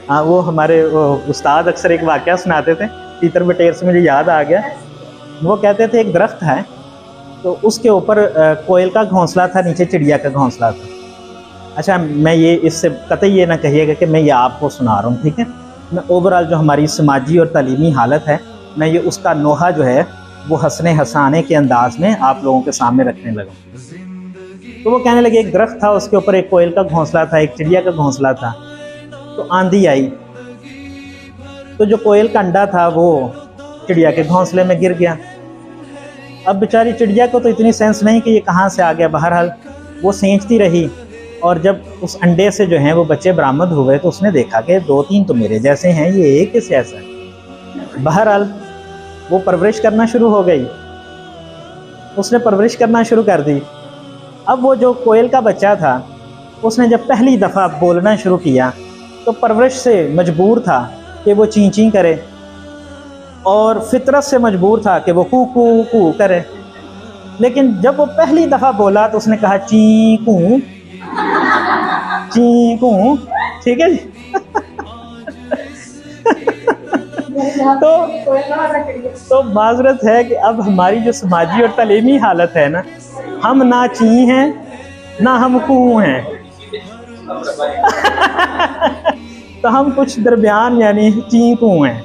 हाँ, वो हमारे उस्ताद अक्सर एक वाकया सुनाते थे, तीतर बटेर से मुझे याद आ गया। वो कहते थे एक दरख्त है, तो उसके ऊपर कोयल का घोंसला था, नीचे चिड़िया का घोंसला था। अच्छा, मैं ये इससे कतई ये ना कहिएगा कि मैं ये आपको सुना रहा हूँ, ठीक है। मैं ओवरऑल जो हमारी समाजी और तालीमी हालत है, मैं ये उसका नोहा जो है वो हंसने हंसाने के अंदाज में आप लोगों के सामने रखने लगा। तो वो कहने लगे एक दरख्त था, उसके ऊपर एक कोयल का घोंसला था, एक चिड़िया का घोंसला था। तो आंधी आई, तो जो कोयल का अंडा था वो चिड़िया के घोंसले में गिर गया। अब बेचारी चिड़िया को तो इतनी सेंस नहीं कि ये कहाँ से आ गया, बहरहाल वो सेंचती रही। और जब उस अंडे से जो हैं वो बच्चे बरामद हुए, तो उसने देखा कि दो तीन तो मेरे जैसे हैं, ये एक कैसे ऐसा है। बहरहाल वो परवरिश करना शुरू हो गई, उसने परवरिश करना शुरू कर दी। अब वो जो कोयल का बच्चा था, उसने जब पहली दफ़ा बोलना शुरू किया, तो परवरिश से मजबूर था कि वो ची ची करे, और फितरत से मजबूर था कि वो कू कू कू करे। लेकिन जब वो पहली दफ़ा बोला तो उसने कहा चीकू चीकू, ठीक है जी। तो माजरत है कि अब हमारी जो समाजी और तालीमी हालत है ना, हम ना ची हैं ना हम कू हैं। तो हम कुछ दरमियान यानी चीकू हैं।